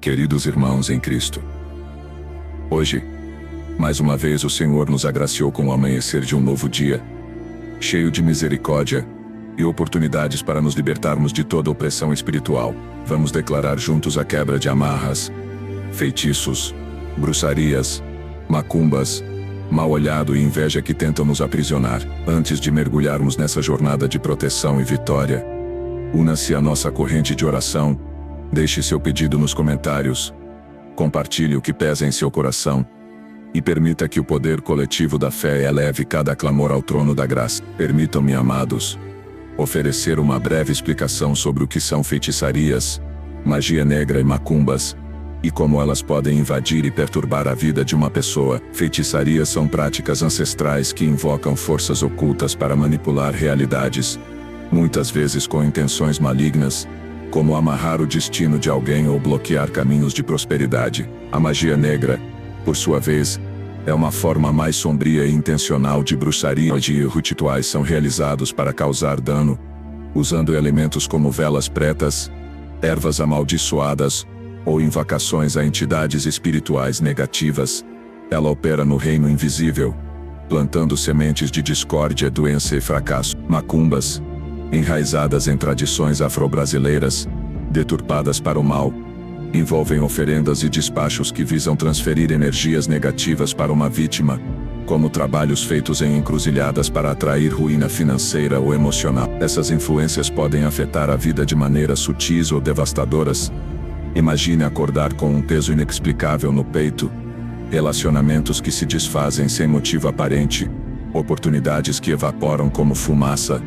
Queridos irmãos em Cristo, hoje, mais uma vez o Senhor nos agraciou com o amanhecer de um novo dia, cheio de misericórdia e oportunidades para nos libertarmos de toda opressão espiritual. Vamos declarar juntos a quebra de amarras, feitiços, bruxarias, macumbas, mal-olhado e inveja que tentam nos aprisionar. Antes de mergulharmos nessa jornada de proteção e vitória, una-se à nossa corrente de oração, deixe seu pedido nos comentários, compartilhe o que pesa em seu coração e permita que o poder coletivo da fé eleve cada clamor ao trono da graça. Permitam-me, amados, oferecer uma breve explicação sobre o que são feitiçarias, magia negra e macumbas, e como elas podem invadir e perturbar a vida de uma pessoa. Feitiçarias são práticas ancestrais que invocam forças ocultas para manipular realidades, muitas vezes com intenções malignas, como amarrar o destino de alguém ou bloquear caminhos de prosperidade. A magia negra, por sua vez, é uma forma mais sombria e intencional de bruxaria, onde rituais são realizados para causar dano, usando elementos como velas pretas, ervas amaldiçoadas, ou invocações a entidades espirituais negativas. Ela opera no reino invisível, plantando sementes de discórdia, doença e fracasso. Macumbas, enraizadas em tradições afro-brasileiras, deturpadas para o mal, envolvem oferendas e despachos que visam transferir energias negativas para uma vítima, como trabalhos feitos em encruzilhadas para atrair ruína financeira ou emocional. Essas influências podem afetar a vida de maneiras sutis ou devastadoras. Imagine acordar com um peso inexplicável no peito, relacionamentos que se desfazem sem motivo aparente, oportunidades que evaporam como fumaça,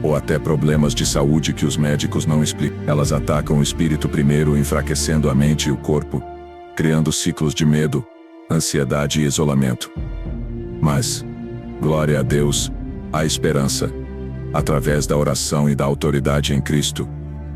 ou até problemas de saúde que os médicos não explicam. Elas atacam o espírito primeiro, enfraquecendo a mente e o corpo, criando ciclos de medo, ansiedade e isolamento. Mas, glória a Deus, há esperança. Através da oração e da autoridade em Cristo,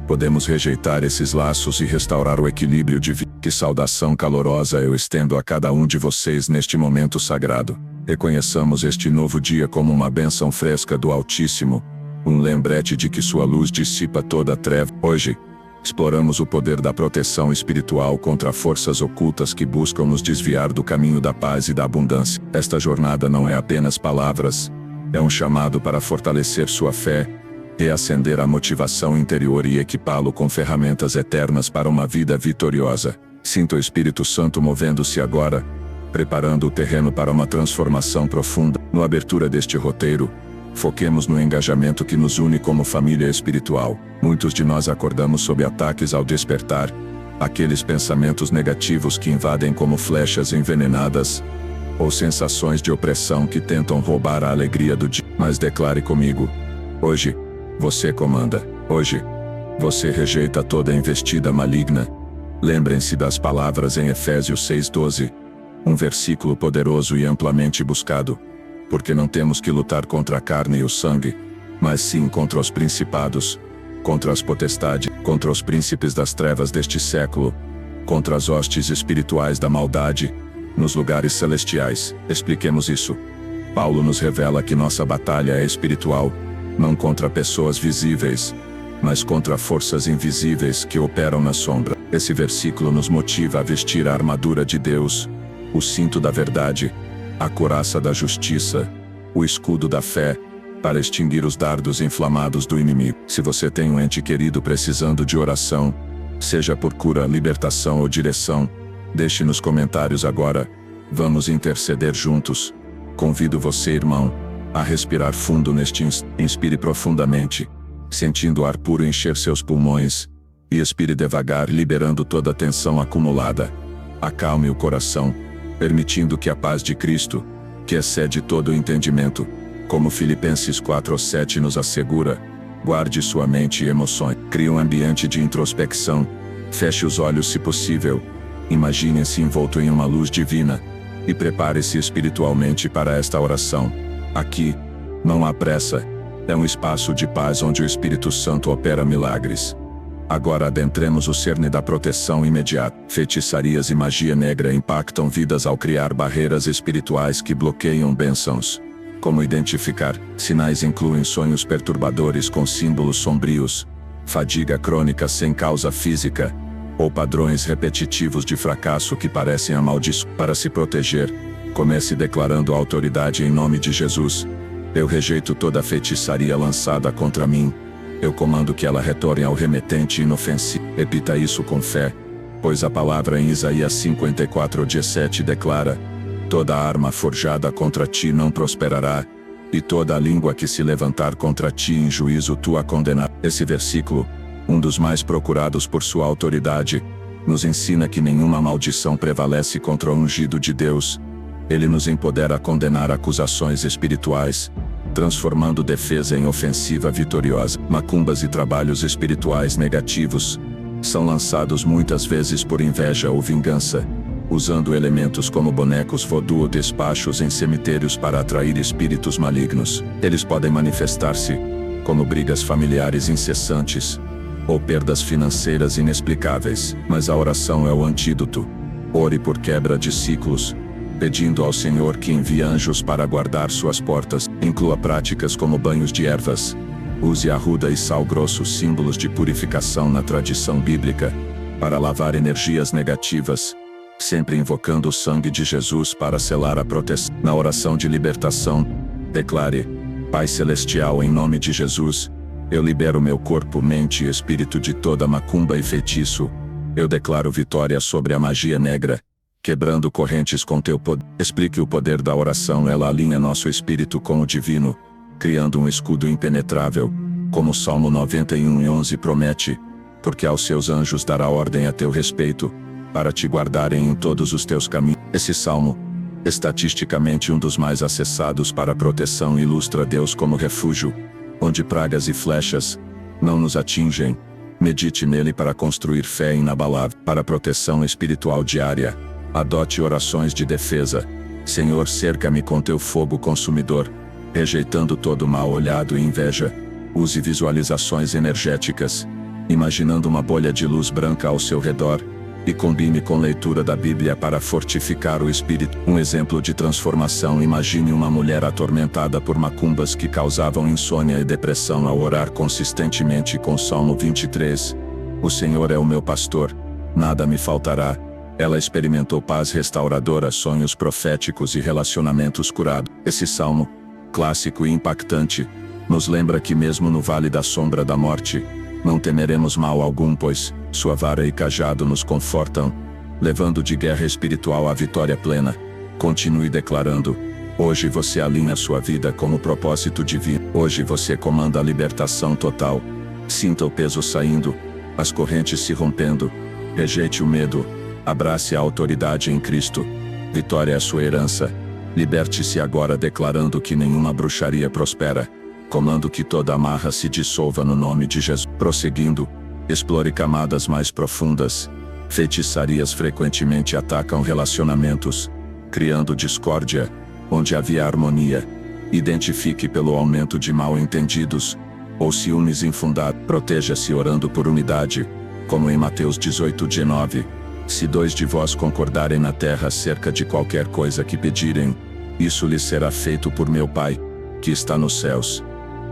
podemos rejeitar esses laços e restaurar o equilíbrio de vida. Que saudação calorosa eu estendo a cada um de vocês neste momento sagrado. Reconheçamos este novo dia como uma bênção fresca do Altíssimo, um lembrete de que sua luz dissipa toda a treva. Hoje, exploramos o poder da proteção espiritual contra forças ocultas que buscam nos desviar do caminho da paz e da abundância. Esta jornada não é apenas palavras, é um chamado para fortalecer sua fé, reacender a motivação interior e equipá-lo com ferramentas eternas para uma vida vitoriosa. Sinta o Espírito Santo movendo-se agora, preparando o terreno para uma transformação profunda. Na abertura deste roteiro, foquemos no engajamento que nos une como família espiritual. Muitos de nós acordamos sob ataques ao despertar, aqueles pensamentos negativos que invadem como flechas envenenadas, ou sensações de opressão que tentam roubar a alegria do dia. Mas declare comigo: hoje, você comanda. Hoje, você rejeita toda investida maligna. Lembrem-se das palavras em Efésios 6:12, um versículo poderoso e amplamente buscado. Porque não temos que lutar contra a carne e o sangue, mas sim contra os principados, contra as potestades, contra os príncipes das trevas deste século, contra as hostes espirituais da maldade, nos lugares celestiais. Expliquemos isso. Paulo nos revela que nossa batalha é espiritual, não contra pessoas visíveis, mas contra forças invisíveis que operam na sombra. Esse versículo nos motiva a vestir a armadura de Deus, o cinto da verdade, a couraça da justiça, o escudo da fé, para extinguir os dardos inflamados do inimigo. Se você tem um ente querido precisando de oração, seja por cura, libertação ou direção, deixe nos comentários agora. Vamos interceder juntos. Convido você, irmão, a respirar fundo neste instante. Inspire profundamente, sentindo o ar puro encher seus pulmões, e expire devagar, liberando toda a tensão acumulada. Acalme o coração, permitindo que a paz de Cristo, que excede todo o entendimento, como Filipenses 4:7 nos assegura, guarde sua mente e emoções. Crie um ambiente de introspecção. Feche os olhos se possível. Imagine-se envolto em uma luz divina, e prepare-se espiritualmente para esta oração. Aqui, não há pressa. É um espaço de paz onde o Espírito Santo opera milagres. Agora adentremos o cerne da proteção imediata. Feitiçarias e magia negra impactam vidas ao criar barreiras espirituais que bloqueiam bênçãos. Como identificar? Sinais incluem sonhos perturbadores com símbolos sombrios, fadiga crônica sem causa física, ou padrões repetitivos de fracasso que parecem amaldiçoar. Para se proteger, comece declarando a autoridade em nome de Jesus. Eu rejeito toda feitiçaria lançada contra mim. Eu comando que ela retorne ao remetente inofensivo. Repita isso com fé, pois a palavra em Isaías 54:17 declara: toda arma forjada contra ti não prosperará, e toda a língua que se levantar contra ti em juízo tu a condenarás. Esse versículo, um dos mais procurados por sua autoridade, nos ensina que nenhuma maldição prevalece contra o ungido de Deus. Ele nos empodera a condenar acusações espirituais, transformando defesa em ofensiva vitoriosa. Macumbas e trabalhos espirituais negativos são lançados muitas vezes por inveja ou vingança, usando elementos como bonecos voodoo ou despachos em cemitérios para atrair espíritos malignos. Eles podem manifestar-se como brigas familiares incessantes ou perdas financeiras inexplicáveis. Mas a oração é o antídoto. Ore por quebra de ciclos, pedindo ao Senhor que envie anjos para guardar suas portas. Inclua práticas como banhos de ervas. Use arruda e sal grosso, símbolos de purificação na tradição bíblica, para lavar energias negativas, sempre invocando o sangue de Jesus para selar a proteção. Na oração de libertação, declare: Pai Celestial, em nome de Jesus, eu libero meu corpo, mente e espírito de toda macumba e feitiço. Eu declaro vitória sobre a magia negra, quebrando correntes com teu poder. Explique o poder da oração. Ela alinha nosso espírito com o divino, criando um escudo impenetrável, como o Salmo 91:11 promete, porque aos seus anjos dará ordem a teu respeito, para te guardarem em todos os teus caminhos. Esse salmo, estatisticamente um dos mais acessados para proteção, ilustra Deus como refúgio, onde pragas e flechas não nos atingem. Medite nele para construir fé inabalável. Para proteção espiritual diária, adote orações de defesa. Senhor, cerca-me com teu fogo consumidor, rejeitando todo mal olhado e inveja. Use visualizações energéticas, imaginando uma bolha de luz branca ao seu redor, e combine com leitura da Bíblia para fortificar o espírito. Um exemplo de transformação: imagine uma mulher atormentada por macumbas que causavam insônia e depressão ao orar consistentemente com Salmo 23. O Senhor é o meu pastor, nada me faltará. Ela experimentou paz restauradora, sonhos proféticos e relacionamentos curados. Esse salmo, clássico e impactante, nos lembra que mesmo no vale da sombra da morte, não temeremos mal algum, pois sua vara e cajado nos confortam, levando de guerra espiritual à vitória plena. Continue declarando: hoje você alinha sua vida com o propósito divino. Hoje você comanda a libertação total. Sinta o peso saindo, as correntes se rompendo. Rejeite o medo, abrace a autoridade em Cristo. Vitória é a sua herança. Liberte-se agora declarando que nenhuma bruxaria prospera. Comando que toda amarra se dissolva no nome de Jesus. Prosseguindo, explore camadas mais profundas. Feitiçarias frequentemente atacam relacionamentos, criando discórdia onde havia harmonia. Identifique pelo aumento de mal-entendidos ou ciúmes infundados. Proteja-se orando por unidade, como em Mateus 18:19. Se 2 de vós concordarem na terra acerca de qualquer coisa que pedirem, isso lhes será feito por meu Pai, que está nos céus.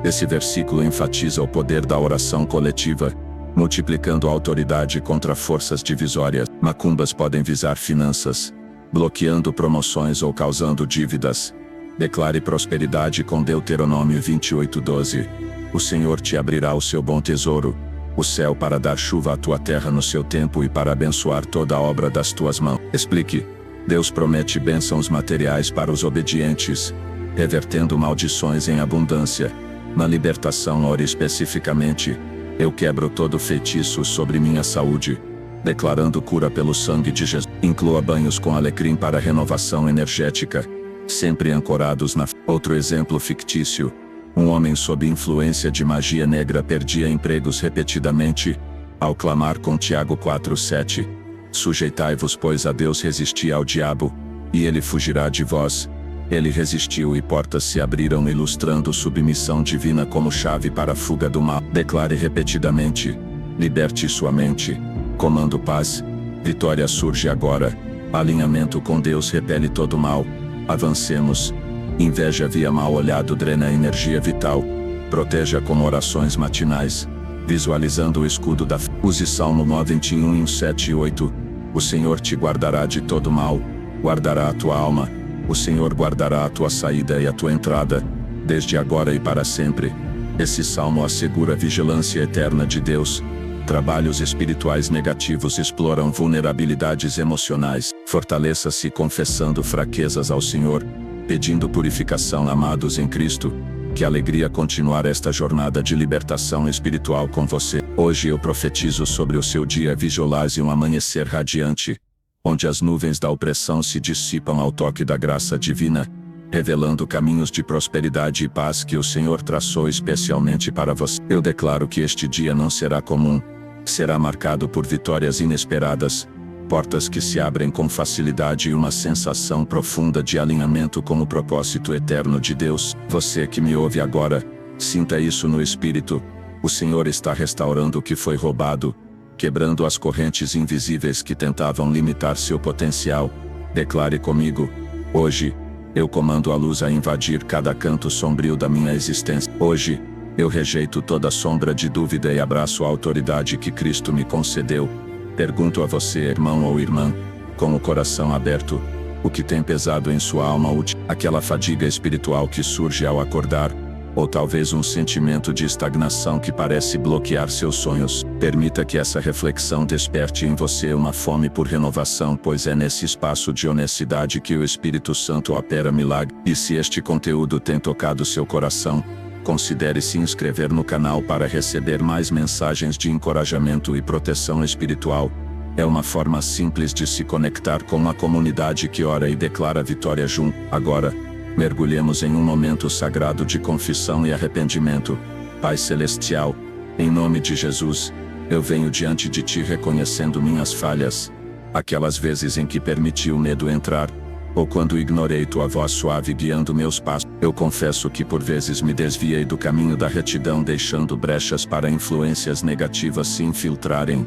Esse versículo enfatiza o poder da oração coletiva, multiplicando a autoridade contra forças divisórias. Macumbas podem visar finanças, bloqueando promoções ou causando dívidas. Declare prosperidade com Deuteronômio 28:12. O Senhor te abrirá o seu bom tesouro, o céu, para dar chuva à tua terra no seu tempo e para abençoar toda a obra das tuas mãos. Explique: Deus promete bênçãos materiais para os obedientes, revertendo maldições em abundância. Na libertação, ore especificamente: eu quebro todo feitiço sobre minha saúde, declarando cura pelo sangue de Jesus. Inclua banhos com alecrim para renovação energética, sempre ancorados na fé. Outro exemplo fictício: um homem sob influência de magia negra perdia empregos repetidamente. Ao clamar com Tiago 4:7, sujeitai-vos, pois, a Deus, resisti ao diabo, e ele fugirá de vós. Ele resistiu e portas se abriram, ilustrando submissão divina como chave para a fuga do mal. Declare repetidamente: liberte sua mente. Comando paz. Vitória surge agora. Alinhamento com Deus repele todo mal. Avancemos. Inveja via mal olhado drena a energia vital. Proteja com orações matinais. visualizando o escudo da fé. Use Salmo 91, 7 e 8. O Senhor te guardará de todo mal, guardará a tua alma. O Senhor guardará a tua saída e a tua entrada, desde agora e para sempre. Esse salmo assegura a vigilância eterna de Deus. Trabalhos espirituais negativos exploram vulnerabilidades emocionais. Fortaleça-se confessando fraquezas ao Senhor, pedindo purificação. Amados em Cristo, que alegria continuar esta jornada de libertação espiritual com você. Hoje eu profetizo sobre o seu dia. Visualize um amanhecer radiante, onde as nuvens da opressão se dissipam ao toque da graça divina, revelando caminhos de prosperidade e paz que o Senhor traçou especialmente para você. Eu declaro que este dia não será comum, será marcado por vitórias inesperadas, portas que se abrem com facilidade e uma sensação profunda de alinhamento com o propósito eterno de Deus. Você que me ouve agora, sinta isso no espírito. O Senhor está restaurando o que foi roubado, quebrando as correntes invisíveis que tentavam limitar seu potencial. Declare comigo: hoje, eu comando a luz a invadir cada canto sombrio da minha existência. Hoje, eu rejeito toda sombra de dúvida e abraço a autoridade que Cristo me concedeu. Pergunto a você, irmão ou irmã, com o coração aberto, o que tem pesado em sua alma útil? Aquela fadiga espiritual que surge ao acordar, ou talvez um sentimento de estagnação que parece bloquear seus sonhos. Permita que essa reflexão desperte em você uma fome por renovação, pois é nesse espaço de honestidade que o Espírito Santo opera milagre. E se este conteúdo tem tocado seu coração, considere se inscrever no canal para receber mais mensagens de encorajamento e proteção espiritual. É uma forma simples de se conectar com uma comunidade que ora e declara vitória junto. Agora, mergulhemos em um momento sagrado de confissão e arrependimento. Pai Celestial, em nome de Jesus, eu venho diante de Ti reconhecendo minhas falhas, aquelas vezes em que permiti o medo entrar, ou quando ignorei Tua voz suave guiando meus passos. Eu confesso que por vezes me desviei do caminho da retidão, deixando brechas para influências negativas se infiltrarem.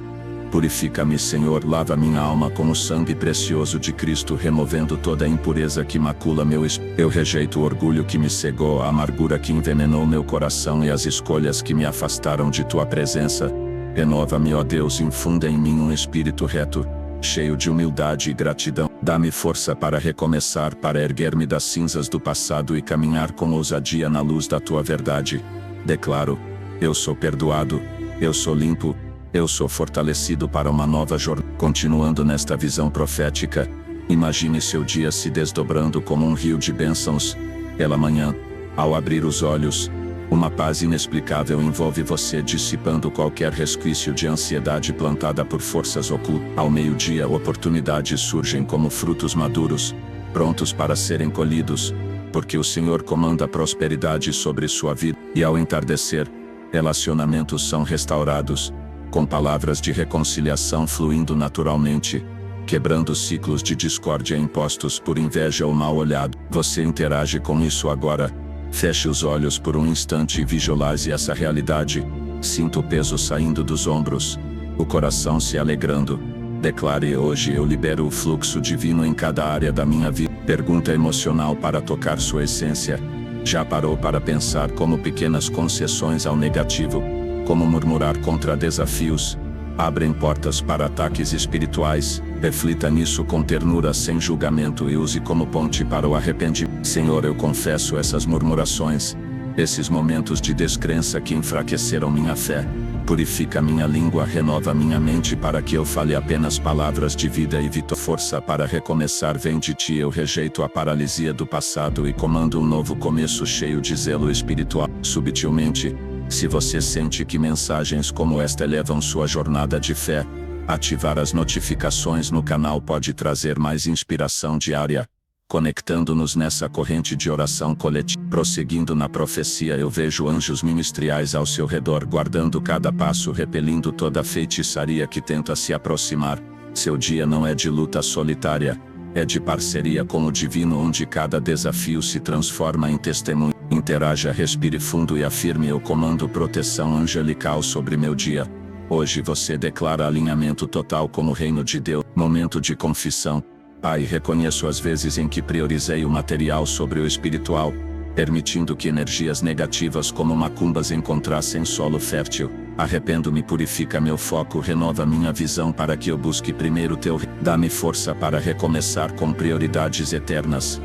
Purifica-me, Senhor, lava minha alma com o sangue precioso de Cristo, removendo toda a impureza que macula meu espírito. Eu rejeito o orgulho que me cegou, a amargura que envenenou meu coração e as escolhas que me afastaram de Tua presença. Renova-me, ó Deus, infunda em mim um espírito reto, cheio de humildade e gratidão. Dá-me força para recomeçar, para erguer-me das cinzas do passado e caminhar com ousadia na luz da Tua verdade. Declaro: eu sou perdoado, eu sou limpo, eu sou fortalecido para uma nova jornada. Continuando nesta visão profética, imagine seu dia se desdobrando como um rio de bênçãos. Pela manhã, ao abrir os olhos, uma paz inexplicável envolve você, dissipando qualquer resquício de ansiedade plantada por forças ocultas. Ao meio-dia, oportunidades surgem como frutos maduros, prontos para serem colhidos, porque o Senhor comanda a prosperidade sobre sua vida. E ao entardecer, relacionamentos são restaurados, com palavras de reconciliação fluindo naturalmente, quebrando ciclos de discórdia impostos por inveja ou mal olhado. Você interage com isso agora. Feche os olhos por um instante e visualize essa realidade. Sinta o peso saindo dos ombros, o coração se alegrando. Declare: hoje eu libero o fluxo divino em cada área da minha vida. Pergunta emocional para tocar sua essência. Já parou para pensar como pequenas concessões ao negativo, como murmurar contra desafios, abrem portas para ataques espirituais? Reflita nisso com ternura, sem julgamento, e use como ponte para o arrependimento. Senhor, eu confesso essas murmurações, esses momentos de descrença que enfraqueceram minha fé. Purifica minha língua, renova minha mente para que eu fale apenas palavras de vida e vitória. Força para recomeçar vem de Ti. Eu rejeito a paralisia do passado e comando um novo começo cheio de zelo espiritual. Subtilmente, se você sente que mensagens como esta elevam sua jornada de fé, ativar as notificações no canal pode trazer mais inspiração diária, conectando-nos nessa corrente de oração coletiva. Prosseguindo na profecia, eu vejo anjos ministeriais ao seu redor, guardando cada passo, repelindo toda feitiçaria que tenta se aproximar. Seu dia não é de luta solitária, é de parceria com o divino, onde cada desafio se transforma em testemunho. Interaja, respire fundo e afirme: eu comando proteção angelical sobre meu dia. Hoje você declara alinhamento total com o reino de Deus. Momento de confissão. Pai, reconheço as vezes em que priorizei o material sobre o espiritual, permitindo que energias negativas como macumbas encontrassem solo fértil. Arrependo-me, purifica meu foco, renova minha visão para que eu busque primeiro teu. Dá-me força para recomeçar com prioridades eternas.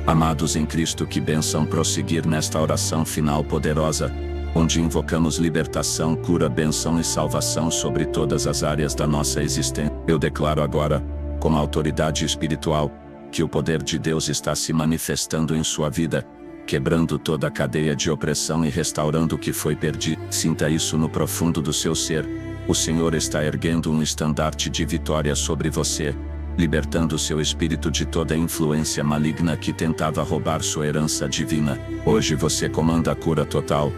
Amados em Cristo, que bênção prosseguir nesta oração final poderosa, onde invocamos libertação, cura, bênção e salvação sobre todas as áreas da nossa existência. Eu declaro agora, com autoridade espiritual, que o poder de Deus está se manifestando em sua vida, quebrando toda a cadeia de opressão e restaurando o que foi perdido. Sinta isso no profundo do seu ser. O Senhor está erguendo um estandarte de vitória sobre você, libertando seu espírito de toda influência maligna que tentava roubar sua herança divina. Hoje você comanda a cura total.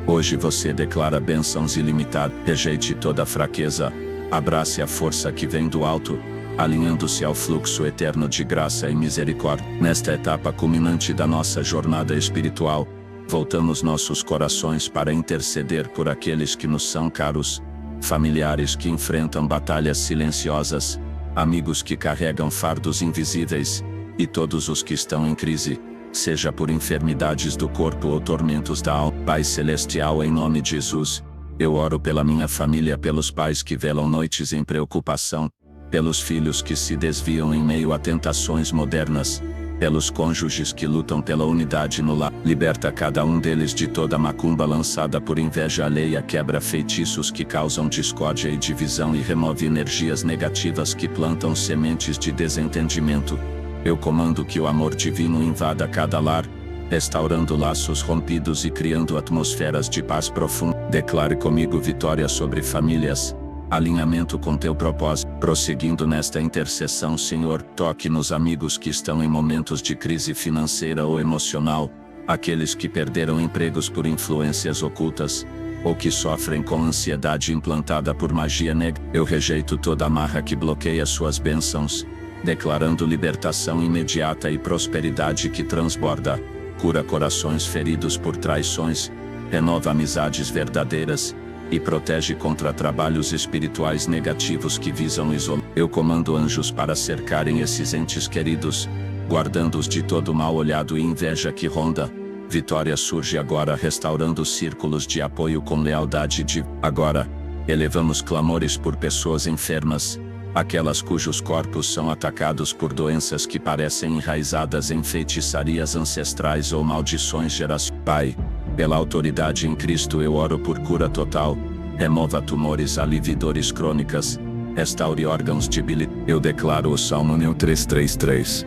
Hoje você declara bênçãos ilimitadas. Rejeite toda fraqueza. Abrace a força que vem do alto, alinhando-se ao fluxo eterno de graça e misericórdia. Nesta etapa culminante da nossa jornada espiritual, voltamos nossos corações para interceder por aqueles que nos são caros, familiares que enfrentam batalhas silenciosas, amigos que carregam fardos invisíveis, e todos os que estão em crise, seja por enfermidades do corpo ou tormentos da alma. Pai Celestial, em nome de Jesus, eu oro pela minha família, pelos pais que velam noites em preocupação, pelos filhos que se desviam em meio a tentações modernas, pelos cônjuges que lutam pela unidade no lar. Liberta cada um deles de toda macumba lançada por inveja alheia, quebra feitiços que causam discórdia e divisão e remove energias negativas que plantam sementes de desentendimento. Eu comando que o amor divino invada cada lar, restaurando laços rompidos e criando atmosferas de paz profunda. Declare comigo vitória sobre famílias, alinhamento com teu propósito. Prosseguindo nesta intercessão, Senhor, toque nos amigos que estão em momentos de crise financeira ou emocional, aqueles que perderam empregos por influências ocultas, ou que sofrem com ansiedade implantada por magia negra. Eu rejeito toda amarra que bloqueia suas bênçãos, declarando libertação imediata e prosperidade que transborda. Cura corações feridos por traições, renova amizades verdadeiras, e protege contra trabalhos espirituais negativos que visam isolar. Eu comando anjos para cercarem esses entes queridos, guardando-os de todo mal olhado e inveja que ronda. Vitória surge agora, restaurando círculos de apoio com lealdade Agora, elevamos clamores por pessoas enfermas, aquelas cujos corpos são atacados por doenças que parecem enraizadas em feitiçarias ancestrais ou maldições geracionais. Pai, pela autoridade em Cristo eu oro por cura total, remova tumores, alivie dores crônicas, restaure órgãos debilitados. Eu declaro o Salmo 333,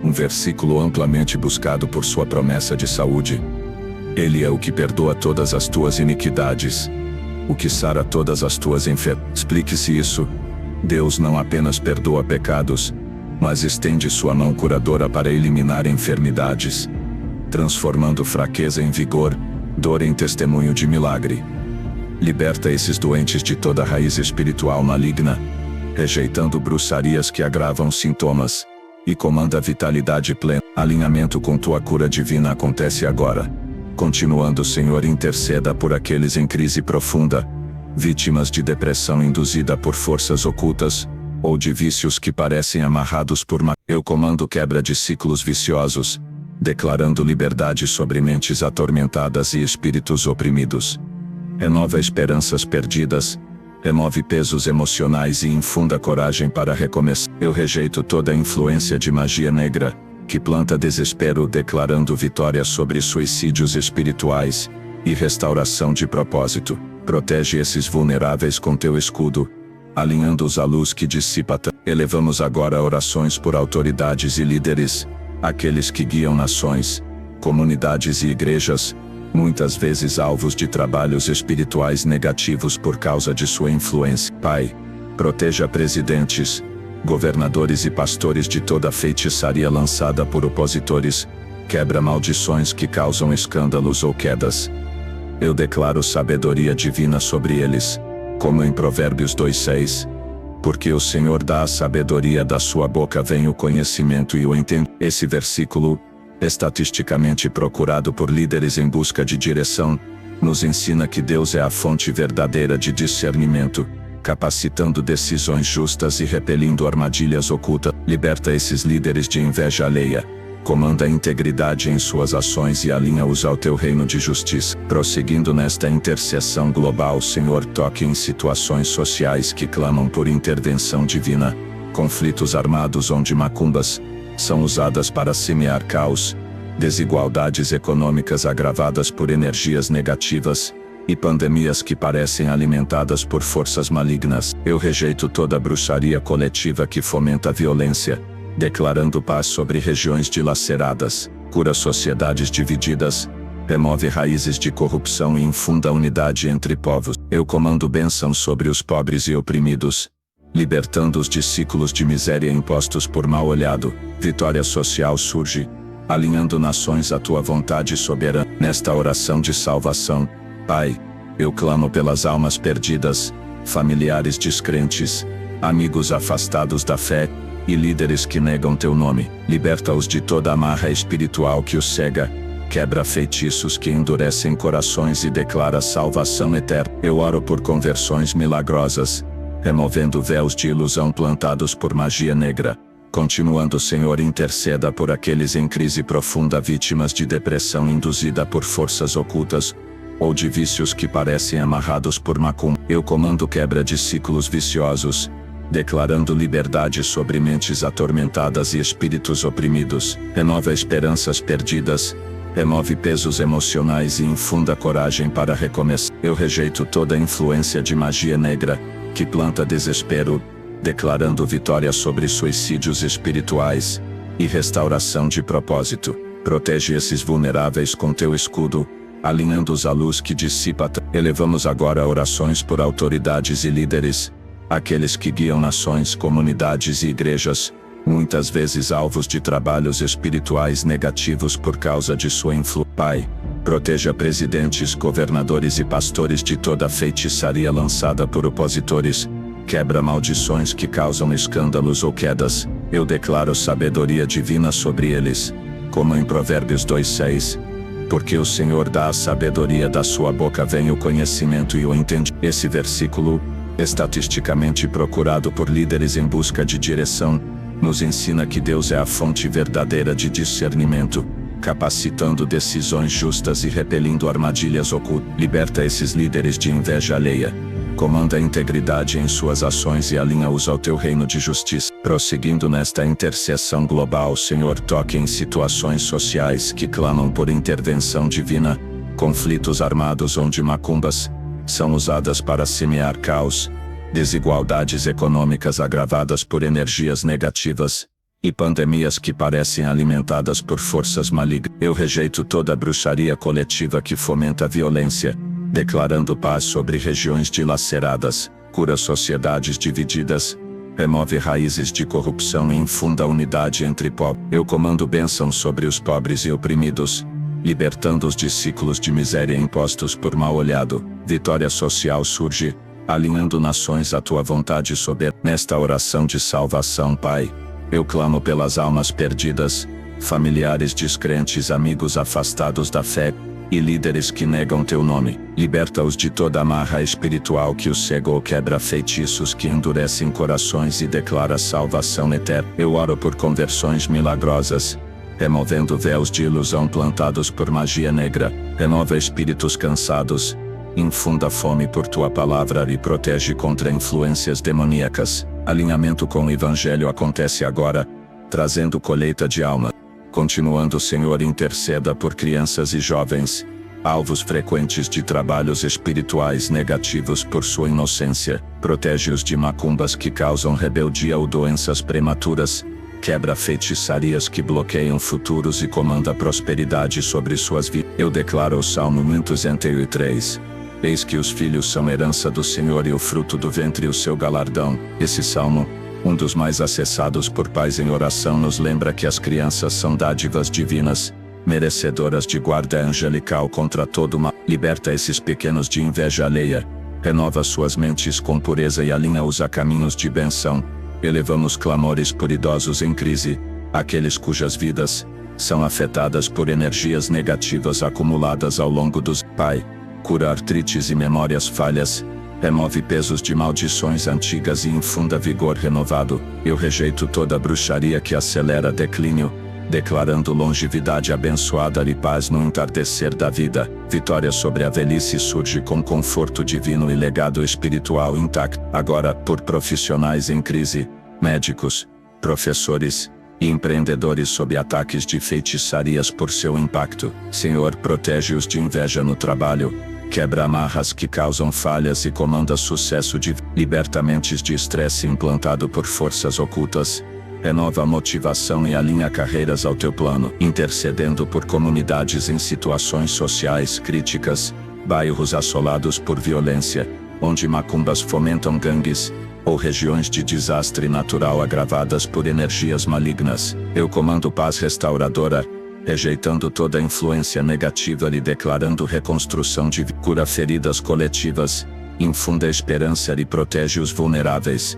um versículo amplamente buscado por sua promessa de saúde. Ele é o que perdoa todas as tuas iniquidades, o que sara todas as tuas enfermidades. Explique-se isso. Deus não apenas perdoa pecados, mas estende sua mão curadora para eliminar enfermidades, transformando fraqueza em vigor, dor em testemunho de milagre. Liberta esses doentes de toda raiz espiritual maligna, rejeitando bruxarias que agravam sintomas, e comanda vitalidade plena. Alinhamento com tua cura divina acontece agora. Continuando, Senhor, interceda por aqueles em crise profunda, vítimas de depressão induzida por forças ocultas, ou de vícios que parecem amarrados por Eu comando quebra de ciclos viciosos, declarando liberdade sobre mentes atormentadas e espíritos oprimidos. Renova esperanças perdidas, remove pesos emocionais e infunda coragem para recomeçar. Eu rejeito toda influência de magia negra, que planta desespero, declarando vitória sobre suicídios espirituais e restauração de propósito. Protege esses vulneráveis com teu escudo, alinhando-os à luz que dissipa. Elevamos agora orações por autoridades e líderes, aqueles que guiam nações, comunidades e igrejas, muitas vezes alvos de trabalhos espirituais negativos por causa de sua influência. Pai, proteja presidentes, governadores e pastores de toda feitiçaria lançada por opositores, quebra maldições que causam escândalos ou quedas. Eu declaro sabedoria divina sobre eles, como em Provérbios 2:6. Porque o Senhor dá a sabedoria, da sua boca vem o conhecimento e o entendimento. Esse versículo, estatisticamente procurado por líderes em busca de direção, nos ensina que Deus é a fonte verdadeira de discernimento, capacitando decisões justas e repelindo armadilhas ocultas. Liberta esses líderes de inveja alheia, comanda a integridade em suas ações e alinha-os ao teu reino de justiça. Prosseguindo nesta intercessão global, Senhor, toque em situações sociais que clamam por intervenção divina, conflitos armados onde macumbas são usadas para semear caos, desigualdades econômicas agravadas por energias negativas, e pandemias que parecem alimentadas por forças malignas. Eu rejeito toda bruxaria coletiva que fomenta a violência, declarando paz sobre regiões dilaceradas, cura sociedades divididas, remove raízes de corrupção e infunda unidade entre povos. Eu comando bênção sobre os pobres e oprimidos, libertando-os de ciclos de miséria impostos por mal olhado. Vitória social surge, alinhando nações à tua vontade soberana. Nesta oração de salvação, Pai, eu clamo pelas almas perdidas, familiares descrentes, amigos afastados da fé, e líderes que negam teu nome. Liberta-os de toda amarra espiritual que os cega, quebra feitiços que endurecem corações e declara salvação eterna. Eu oro por conversões milagrosas, removendo véus de ilusão plantados por magia negra. Continuando, Senhor, interceda por aqueles em crise profunda, vítimas de depressão induzida por forças ocultas, ou de vícios que parecem amarrados por macumba. Eu comando quebra de ciclos viciosos, declarando liberdade sobre mentes atormentadas e espíritos oprimidos. Renova esperanças perdidas, remove pesos emocionais e infunda coragem para recomeçar. Eu rejeito toda influência de magia negra, que planta desespero, declarando vitória sobre suicídios espirituais, e restauração de propósito. Protege esses vulneráveis com teu escudo, alinhando-os à luz que dissipa. Elevamos agora orações por autoridades e líderes, aqueles que guiam nações, comunidades e igrejas, muitas vezes alvos de trabalhos espirituais negativos por causa de sua influência. Pai, proteja presidentes, governadores e pastores de toda feitiçaria lançada por opositores, quebra maldições que causam escândalos ou quedas. Eu declaro sabedoria divina sobre eles, como em Provérbios 2:6. Porque o Senhor dá a sabedoria, da sua boca vem o conhecimento e o entendimento. Esse versículo, estatisticamente procurado por líderes em busca de direção, nos ensina que Deus é a fonte verdadeira de discernimento, capacitando decisões justas e repelindo armadilhas ocultas. Liberta esses líderes de inveja alheia, comanda a integridade em suas ações e alinha-os ao teu reino de justiça. Prosseguindo nesta intercessão global, Senhor, toque em situações sociais que clamam por intervenção divina, conflitos armados onde macumbas são usadas para semear caos, desigualdades econômicas agravadas por energias negativas, e pandemias que parecem alimentadas por forças malignas. Eu rejeito toda bruxaria coletiva que fomenta a violência, declarando paz sobre regiões dilaceradas, cura sociedades divididas, remove raízes de corrupção e infunda unidade entre povos. Eu comando bênção sobre os pobres e oprimidos, libertando-os de ciclos de miséria impostos por mal olhado. Vitória social surge, alinhando nações à tua vontade soberana. Nesta oração de salvação, Pai, eu clamo pelas almas perdidas, familiares descrentes, amigos afastados da fé, e líderes que negam teu nome. Liberta-os de toda amarra espiritual que os cega ou quebra feitiços que endurecem corações e declara salvação eterna. Eu oro por conversões milagrosas, removendo véus de ilusão plantados por magia negra. Renova espíritos cansados, infunda fome por tua palavra e protege contra influências demoníacas. Alinhamento com o Evangelho acontece agora, trazendo colheita de alma. Continuando, Senhor, interceda por crianças e jovens, alvos frequentes de trabalhos espirituais negativos por sua inocência. Protege-os de macumbas que causam rebeldia ou doenças prematuras. Quebra feitiçarias que bloqueiam futuros e comanda prosperidade sobre suas vidas. Eu declaro o Salmo 103. Eis que os filhos são herança do Senhor e o fruto do ventre o seu galardão. Esse salmo, um dos mais acessados por pais em oração, nos lembra que as crianças são dádivas divinas, merecedoras de guarda angelical contra todo mal. Liberta esses pequenos de inveja alheia, renova suas mentes com pureza e alinha-os a caminhos de bênção. Elevamos clamores por idosos em crise, aqueles cujas vidas são afetadas por energias negativas acumuladas ao longo dos... Pai, cura artrites e memórias falhas, remove pesos de maldições antigas e infunda vigor renovado. Eu rejeito toda bruxaria que acelera declínio, declarando longevidade abençoada e paz no entardecer da vida. Vitória sobre a velhice surge com conforto divino e legado espiritual intacto. Agora, por profissionais em crise, médicos, professores e empreendedores sob ataques de feitiçarias por seu impacto. Senhor, protege-os de inveja no trabalho, quebra amarras que causam falhas e comanda sucesso liberta mentes de estresse implantado por forças ocultas. Renova a motivação e alinha carreiras ao teu plano, intercedendo por comunidades em situações sociais críticas, bairros assolados por violência, onde macumbas fomentam gangues, ou regiões de desastre natural agravadas por energias malignas. Eu comando paz restauradora, rejeitando toda influência negativa e declarando reconstrução de cura feridas coletivas, infunda esperança e protege os vulneráveis.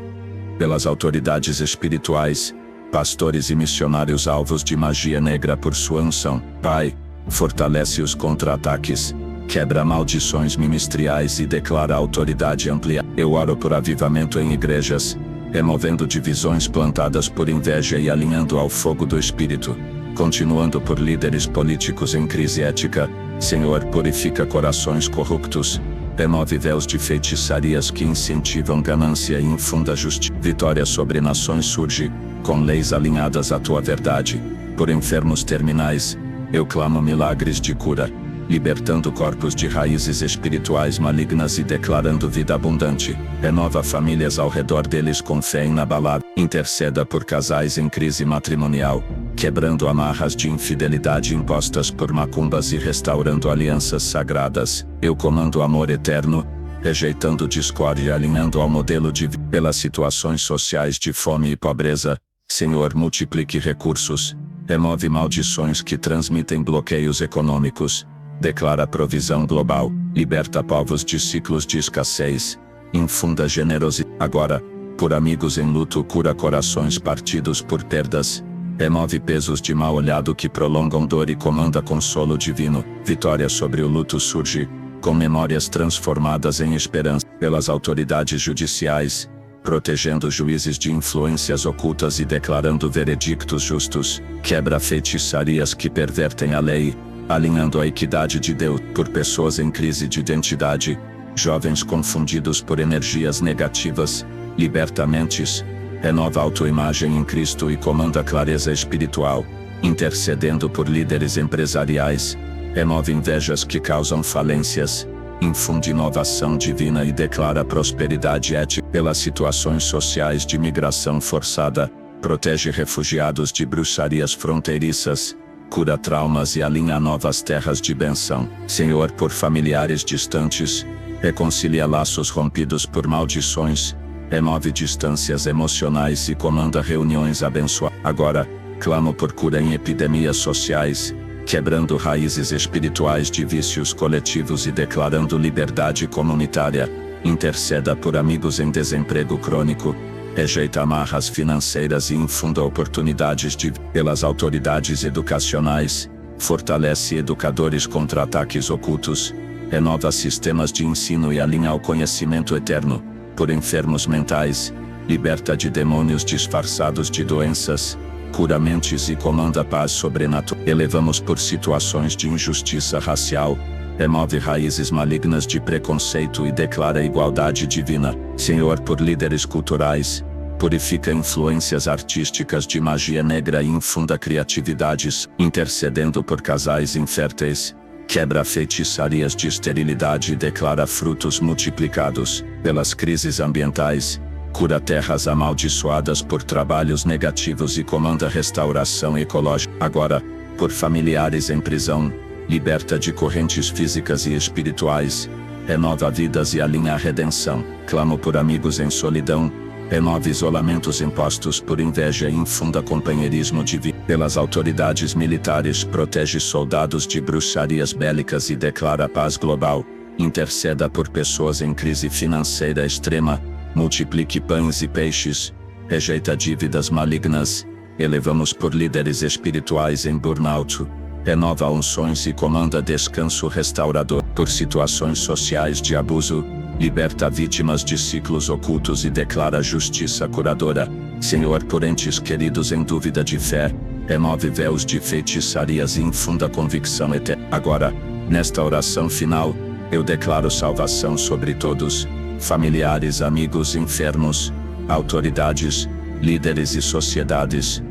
Pelas autoridades espirituais, pastores e missionários alvos de magia negra por sua unção. Pai, fortalece os contra-ataques, quebra maldições ministeriais e declara autoridade amplia. Eu oro por avivamento em igrejas, removendo divisões plantadas por inveja e alinhando ao fogo do Espírito. Continuando por líderes políticos em crise ética, Senhor, purifica corações corruptos, remove véus de feitiçarias que incentivam ganância e infunda justiça. Vitória sobre nações surge, com leis alinhadas à tua verdade. Por enfermos terminais, eu clamo milagres de cura, libertando corpos de raízes espirituais malignas e declarando vida abundante. Renova famílias ao redor deles com fé inabalável. Interceda por casais em crise matrimonial, quebrando amarras de infidelidade impostas por macumbas e restaurando alianças sagradas. Eu comando amor eterno, rejeitando discórdia e alinhando ao modelo de vida. Pelas situações sociais de fome e pobreza, Senhor, multiplique recursos, remove maldições que transmitem bloqueios econômicos, declara provisão global, liberta povos de ciclos de escassez, infunda generosidade. Agora, por amigos em luto, cura corações partidos por perdas, remove pesos de mal olhado que prolongam dor e comanda consolo divino. Vitória sobre o luto surge, com memórias transformadas em esperança. Pelas autoridades judiciais, protegendo juízes de influências ocultas e declarando veredictos justos, quebra feitiçarias que pervertem a lei, alinhando a equidade de Deus. Por pessoas em crise de identidade, jovens confundidos por energias negativas, liberta mentes, renova a autoimagem em Cristo e comanda clareza espiritual, intercedendo por líderes empresariais, remove invejas que causam falências, infunde inovação divina e declara prosperidade ética. Pelas situações sociais de migração forçada, protege refugiados de bruxarias fronteiriças, cura traumas e alinha novas terras de bênção. Senhor, por familiares distantes, reconcilia laços rompidos por maldições, remove distâncias emocionais e comanda reuniões abençoadas. Agora, clamo por cura em epidemias sociais, quebrando raízes espirituais de vícios coletivos e declarando liberdade comunitária. Interceda por amigos em desemprego crônico, rejeita amarras financeiras e infunda oportunidades de vida. Pelas autoridades educacionais, fortalece educadores contra ataques ocultos, renova sistemas de ensino e alinha ao conhecimento eterno. Por enfermos mentais, liberta de demônios disfarçados de doenças, cura mentes e comanda paz sobrenatural. Elevamos por situações de injustiça racial, remove raízes malignas de preconceito e declara igualdade divina. Senhor, por líderes culturais, purifica influências artísticas de magia negra e infunda criatividades. Intercedendo por casais inférteis, quebra feitiçarias de esterilidade e declara frutos multiplicados. Pelas crises ambientais, cura terras amaldiçoadas por trabalhos negativos e comanda restauração ecológica. Agora, por familiares em prisão, liberta de correntes físicas e espirituais, renova vidas e alinha a redenção. Clamo por amigos em solidão, remove isolamentos impostos por inveja e infunda companheirismo divino. Pelas autoridades militares, protege soldados de bruxarias bélicas e declara paz global. Interceda por pessoas em crise financeira extrema, multiplique pães e peixes, rejeita dívidas malignas. Elevamos por líderes espirituais em burnout, renova unções e comanda descanso restaurador. Por situações sociais de abuso, liberta vítimas de ciclos ocultos e declara justiça curadora. Senhor, por entes queridos em dúvida de fé, Remove véus de feitiçarias e infunda convicção eterna. Agora, nesta oração final, eu declaro salvação sobre todos, familiares, amigos, enfermos, autoridades, líderes e sociedades.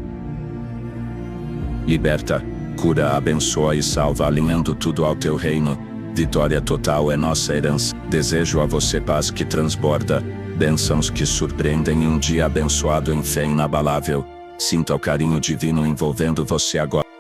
Liberta, cura, abençoa e salva, alinhando tudo ao teu reino. Vitória total é nossa herança. Desejo a você paz que transborda, bênçãos que surpreendem e um dia abençoado em fé inabalável. Sinta o carinho divino envolvendo você agora.